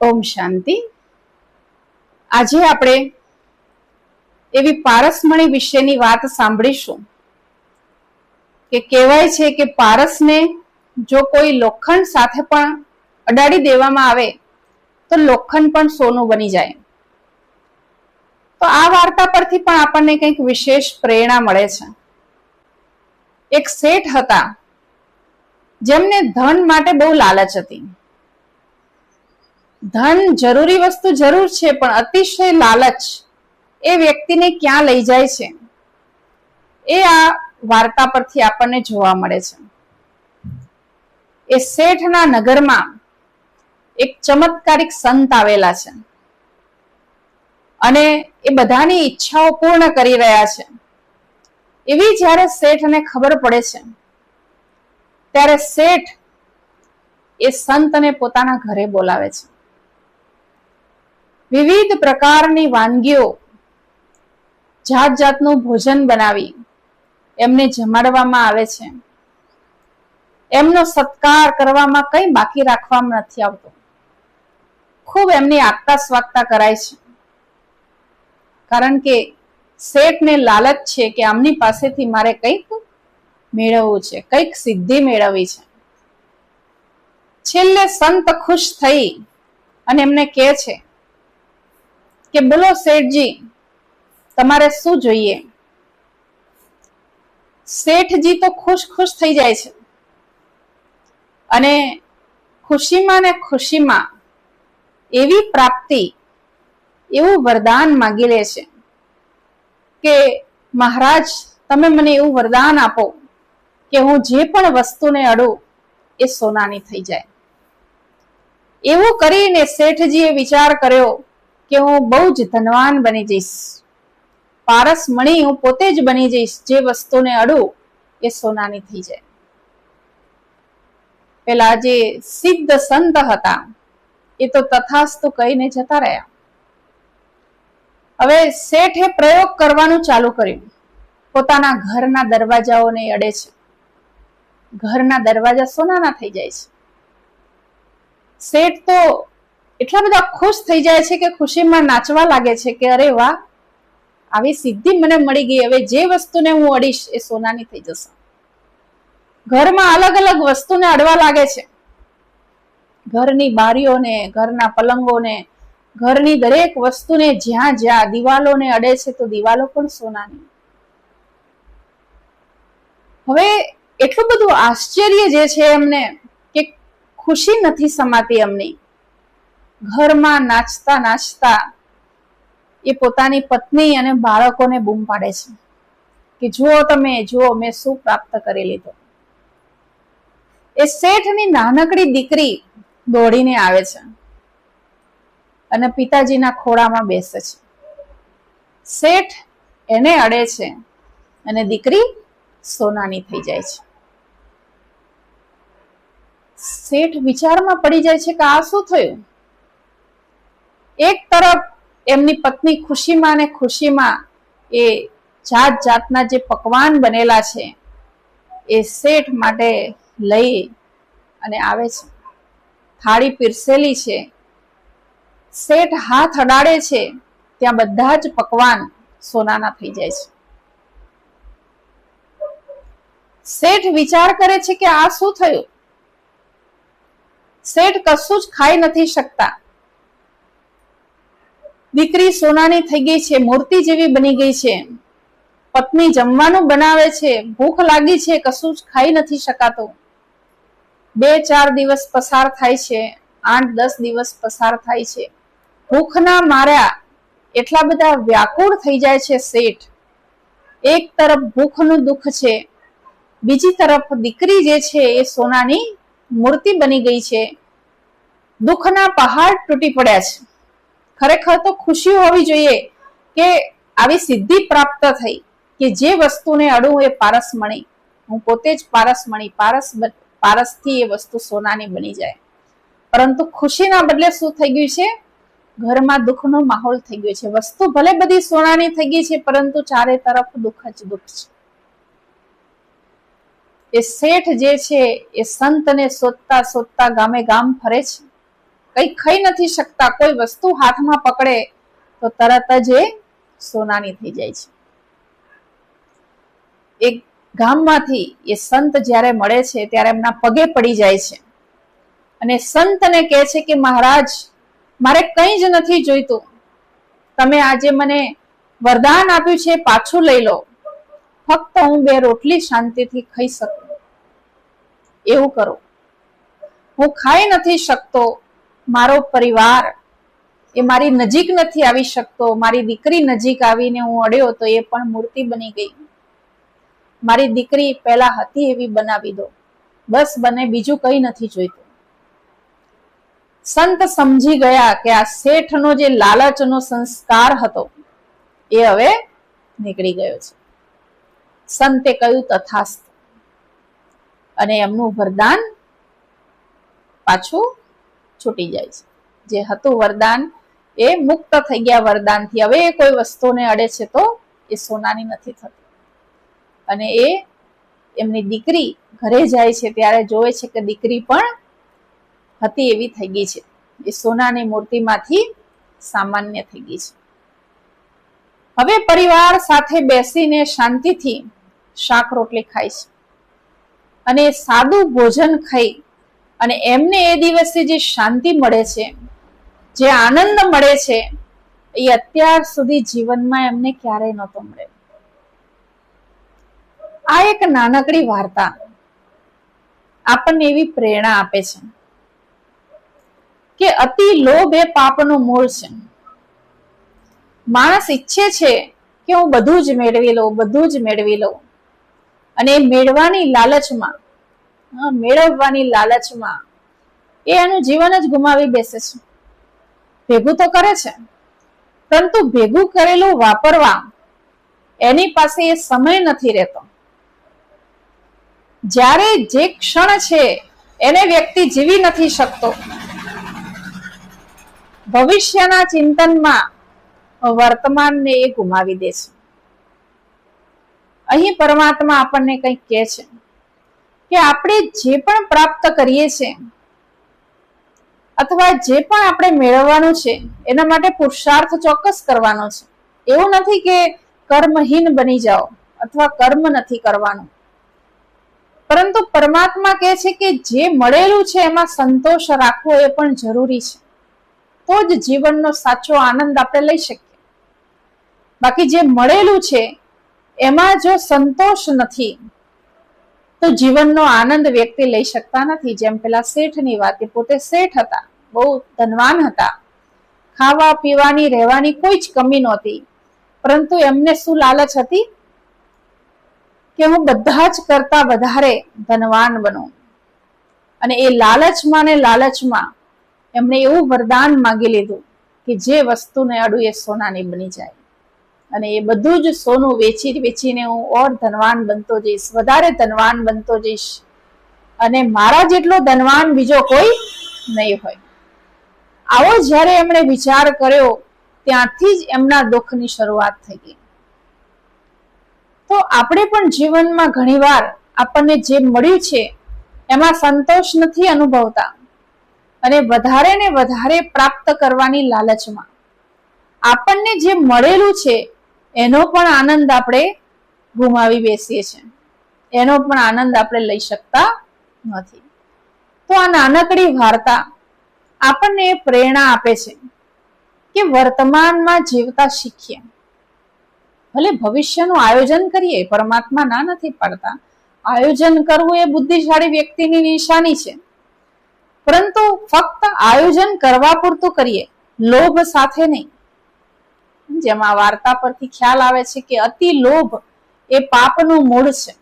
ઓમ શાંતિ. આજે આપણે એવી પારસમણી વિશેની વાત સાંભળીશું કે કહેવાય છે કે પારસને જો કોઈ લોખંડ સાથે પણ અડાડી દેવામાં આવે તો લોખંડ પણ સોનું બની જાય. તો આ વાર્તા પરથી પણ આપણને કંઈક વિશેષ પ્રેરણા મળે છે. એક શેઠ હતા જેમને ધન માટે બહુ લાલચ હતી. ધન જરૂરી વસ્તુ જરૂર છે, પણ અતિશય લાલચ એ વ્યક્તિને ક્યાં લઈ જાય છે એ આ વાર્તા પરથી આપણને જોવા મળે છે. એ શેઠના નગરમાં એક ચમત્કારિક સંત આવેલા છે અને એ બધાની ઈચ્છાઓ પૂર્ણ કરી રહ્યા છે. એવી જ્યારે શેઠને ખબર પડે છે ત્યારે શેઠ એ સંતને પોતાના ઘરે બોલાવે છે. વિવિધ પ્રકારની વાનગીઓ, જાત જાતનું ભોજન બનાવી એમને જમાડવામાં આવે છે. એમનો સત્કાર કરવામાં કંઈ બાકી રાખવામાં નથી આવતો. ખૂબ એમની આગતા સ્વાગતા કરાય છે, કારણ કે શેઠને લાલચ છે કે આમની પાસેથી મારે કંઈક મેળવવું છે, કંઈક સિદ્ધિ મેળવવી છે. છેલ્લે સંત ખુશ થઈ અને એમને કહે છે કે બોલો શેઠજી, તમારે શું જોઈએ? શેઠજી તો ખુશ થઈ જાય છે અને ખુશીમાં ને ખુશીમાં એવી પ્રાપ્તિ, એવું વરદાન માંગી લે છે કે મહારાજ, તમે મને એવું વરદાન આપો કે હું જે પણ વસ્તુને અડું એ સોનાની થઈ જાય. એવું કરીને શેઠજીએ વિચાર કર્યો કે હું બહુ જ ધનવાન બની જઈશ, પારસમણી હું પોતે જ બની જઈશ, જે વસ્તુને અડું એ સોનાની થઈ જાય. પેલા જે સિદ્ધ સંત હતા એ તો તથાસ્તુ કહીને જતા રહ્યા. હવે શેઠે પ્રયોગ કરવાનું ચાલુ કર્યું. પોતાના ઘરના દરવાજાઓને અડે છે, ઘરના દરવાજા સોનાના થઈ જાય છે. શેઠ તો એટલા બધા ખુશ થઈ જાય છે કે ખુશીમાં નાચવા લાગે છે કે અરે વાહ, આવી સિદ્ધિ મને મળી ગઈ, હવે જે વસ્તુને હું અડીશ એ સોનાની થઈ જશે. ઘરમાં અલગ અલગ વસ્તુને અડવા લાગે છે. ઘરની બારીઓને, ઘરના પલંગોને, ઘરની દરેક વસ્તુને જ્યાં જ્યાં દિવાલોને અડે છે તો દિવાલો પણ સોનાની. હવે એટલું બધું આશ્ચર્ય જે છે એમને કે ખુશી નથી સમાતી એમની. ઘરમાં નાચતા નાચતા એ પોતાની પત્ની અને બાળકોને બૂમ પાડે છે કે જુઓ તમે, જુઓ મેં શું પ્રાપ્ત કરી લીધું. એ શેઠની નાનકડી દીકરી દોડીને આવે છે અને પિતાજીના ખોળામાં બેસે છે. શેઠ એને અડે છે અને દીકરી સોનાની થઈ જાય છે. શેઠ વિચારમાં પડી જાય છે કે આ શું થયું? એક તરફ એમની પત્ની ખુશીમાં ને ખુશીમાં એ જાત જાતના જે પકવાન બનેલા છે એ શેઠ માટે લઈ અને આવે છે. થાળી પીરસેલી છે. શેઠ હાથ અડાડે છે ત્યાં બધા જ પકવાન સોનાના થઈ જાય છે. શેઠ વિચાર કરે છે કે આ શું થયું? શેઠ કશું જ ખાઈ નથી શકતા. દીકરી સોનાની થઈ ગઈ છે, મૂર્તિ જેવી બની ગઈ છે. પત્ની જમવાનું બનાવે છે, ભૂખ લાગી છે, કશું જ ખાઈ નથી શકાતું. 2-4 દિવસ પસાર થાય છે, 8-10 દિવસ પસાર થાય છે. ભૂખના માર્યા એટલા બધા વ્યાકુળ થઈ જાય છે શેઠ. એક તરફ ભૂખનું દુઃખ છે, બીજી તરફ દીકરી જે છે એ સોનાની મૂર્તિ બની ગઈ છે. દુઃખના પહાડ તૂટી પડ્યા છે. ખરેખર તો ખુશી હોવી જોઈએ કે આવી સિદ્ધિ પ્રાપ્ત થઈ કે જે વસ્તુને અડું એ પારસમણી, હું પોતે જ પારસમણી, પારસથી એ વસ્તુ સોનાની બની જાય. પરંતુ ખુશીના બદલે શું થઈ ગયું છે? ઘરમાં દુઃખનો માહોલ થઈ ગયો છે. વસ્તુ ભલે બધી સોનાની થઈ ગઈ છે, પરંતુ ચારે તરફ દુઃખ જ દુઃખ છે. એ શેઠ જે છે એ સંતને શોધતા શોધતા ગામે ગામ ફરે છે કઈ ખાઈ નથી શકતા, કોઈ વસ્તુ હાથમાં પકડે તો તરત જ એ સોનાની થઈ જાય છે. એક ગામમાંથી એ સંત જ્યારે મળે છે ત્યારે એમના પગે પડી જાય છે અને સંતને કહે છે કે મહારાજ, મારે કંઈ જ નથી જોઈતું, તમે આજે મને વરદાન આપ્યું છે પાછું લઈ લો, ફક્ત હું 2 રોટલી શાંતિથી ખાઈ શકું એવું કરો. હું ખાઈ નથી શકતો, મારો પરિવાર એ મારી નજીક નથી આવી શકતો, મારી દીકરી નજીક આવીને હું અડ્યો તો એ પણ મૂર્તિ બની ગઈ. મારી દીકરી પહેલા હતી એવી બનાવી દો, બસ બને, બીજું કઈ નથી જોઈતું. સંત સમજી ગયા કે આ શેઠનો જે લાલચનો સંસ્કાર હતો એ હવે નીકળી ગયો છે. સંતે કહ્યું તથાસ્તુ અને એમનું વરદાન પાછું છૂટી જાય છે. જે હતું વરદાન એ મુક્ત થઈ ગયા વરદાનથી. હવે કોઈ વસ્તુને અડે છે તો એ સોનાની નથી થતી. અને એ એમની દીકરી ઘરે જાય છે ત્યારે જોવે છે કે દીકરી પણ હતી એવી થઈ ગઈ છે, એ સોનાની મૂર્તિમાંથી સામાન્ય થઈ ગઈ છે. હવે પરિવાર સાથે બેસીને શાંતિથી શાક રોટલી ખાય છે અને સાદું ભોજન ખાઈ અને એમને એ દિવસે જે શાંતિ મળે છે, જે આનંદ મળે છે, એ અત્યાર સુધી જીવનમાં એમને ક્યારેય નહોતો મળ્યો. આ એક નાનકડી વાર્તા આપણને એવી પ્રેરણા આપે છે કે અતિ લોભ એ પાપનું મૂળ છે. માણસ ઈચ્છે છે કે હું બધું જ મેળવી લઉં, બધું જ મેળવી લઉં, અને મેળવવાની લાલચમાં એ એનું જીવન જ ગુમાવી બેસે છે. ભેગું તો કરે છે, પરંતુ ભેગું કરેલું વાપરવા એની પાસે એ સમય નથી રહેતો. જ્યારે જે ક્ષણ છે એને વ્યક્તિ જીવી નથી શકતો. ભવિષ્યના ચિંતનમાં વર્તમાનને એ ગુમાવી દે છે. અહીં પરમાત્મા આપણને કંઈક કહે છે કે આપણે જે પણ પ્રાપ્ત કરીએ છીએ અથવા જે પણ આપણે મેળવવાનું છે એના માટે પુરુષાર્થ ચોક્કસ કરવાનો છે. એવું નથી કે કર્મહીન બની જાઓ અથવા કર્મ નથી કરવાનું, પરંતુ પરમાત્મા કહે છે કે જે મળેલું છે એમાં સંતોષ રાખવો એ પણ જરૂરી છે. તો જ જીવનનો સાચો આનંદ આપણે લઈ શકીએ. બાકી જે મળેલું છે એમાં જો સંતોષ નથી તો જીવનનો આનંદ વ્યક્તિ લઈ શકતા નથી. જેમ પેલા શેઠની વાત, એ પોતે શેઠ હતા, બહુ ધનવાન હતા, ખાવા પીવાની રહેવાની કોઈ જ કમી નહોતી, પરંતુ એમને શું લાલચ હતી કે હું બધા જ કરતા વધારે ધનવાન બનું. અને એ લાલચમાં એમણે એવું વરદાન માંગી લીધું કે જે વસ્તુને અડું એ સોનાની બની જાય, અને એ બધું જ સોનું વેચીને હું ઓર ધનવાન બનતો જઈશ, વધારે ધનવાન બનતો જઈશ, અને મારા જેટલો ધનવાન બીજો કોઈ નહીં હોય. આવો જ્યારે એમણે વિચાર કર્યો ત્યાંથી જ એમના દુઃખની શરૂઆત થઈ ગઈ. તો આપણે પણ જીવનમાં ઘણીવાર આપણને જે મળ્યું છે એમાં સંતોષ નથી અનુભવતા અને વધારે ને વધારે પ્રાપ્ત કરવાની લાલચમાં આપણને જે મળેલું છે એનો પણ આનંદ આપણે ગુમાવી બેસીએ છીએ, એનો પણ આનંદ આપણે લઈ શકતા નથી. તો આ નાનકડી વાર્તા આપણને એ પ્રેરણા આપે છે કે વર્તમાનમાં જીવતા શીખીએ. ભલે ભવિષ્યનું આયોજન કરીએ, પરમાત્મા ના નથી પાડતા, આયોજન કરવું એ બુદ્ધિશાળી વ્યક્તિની નિશાની છે, પરંતુ ફક્ત આયોજન કરવા પૂરતું કરીએ, લોભ સાથે નહીં. જેમાં વાર્તા પરથી ખ્યાલ આવે છે કે અતિ લોભ એ પાપનું મૂળ છે.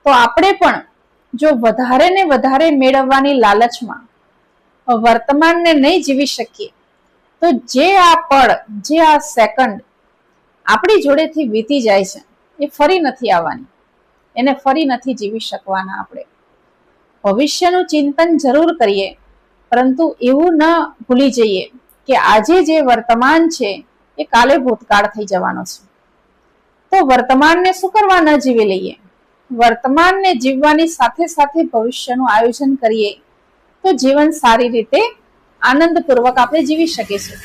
તો આપણે પણ જો વધારે ને વધારે મેળવવાની લાલચમાં વર્તમાનને નહીં જીવી શકીએ તો જે આ પળ, જે આ સેકન્ડ આપણી જોડેથી વીતી જાય છે એ ફરી નથી આવવાની, એને ફરી નથી જીવી શકવાના. આપણે ભવિષ્યનું ચિંતન જરૂર કરીએ, પરંતુ એવું ન ભૂલી જઈએ કે આજે જે વર્તમાન છે એ કાલે ભૂતકાળ થઈ જવાનો છે. તો વર્તમાનને શું કરવા ન જીવી લઈએ? વર્તમાનને જીવવાની સાથે સાથે ભવિષ્યનું આયોજન કરીએ તો જીવન સારી રીતે આનંદપૂર્વક આપણે જીવી શકીશું.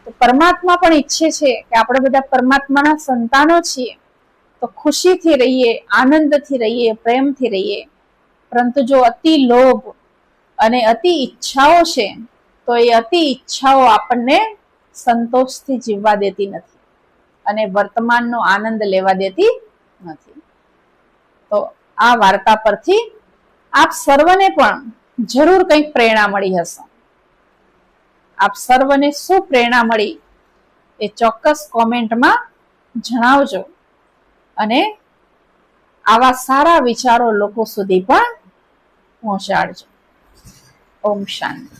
તો પરમાત્મા પણ ઈચ્છે છે કે આપણે બધા પરમાત્માના સંતાનો છીએ, તો ખુશીથી રહીએ, આનંદથી રહીએ, પ્રેમથી રહીએ. પરંતુ જો અતિ લોભ અને અતિ ઈચ્છાઓ છે, તો એ અતિ ઈચ્છાઓ આપણને સંતોષથી જીવવા દેતી નથી અને વર્તમાનનો આનંદ લેવા દેતી નથી. તો આ વાર્તા પરથી આપ સર્વને પણ જરૂર કંઈક પ્રેરણા મળી હશે. આપ સર્વને શું પ્રેરણા મળી એ ચોક્કસ કોમેન્ટમાં જણાવજો અને આવા સારા વિચારો લોકો સુધી પણ પહોંચાડજો. ઓમ શાંતિ.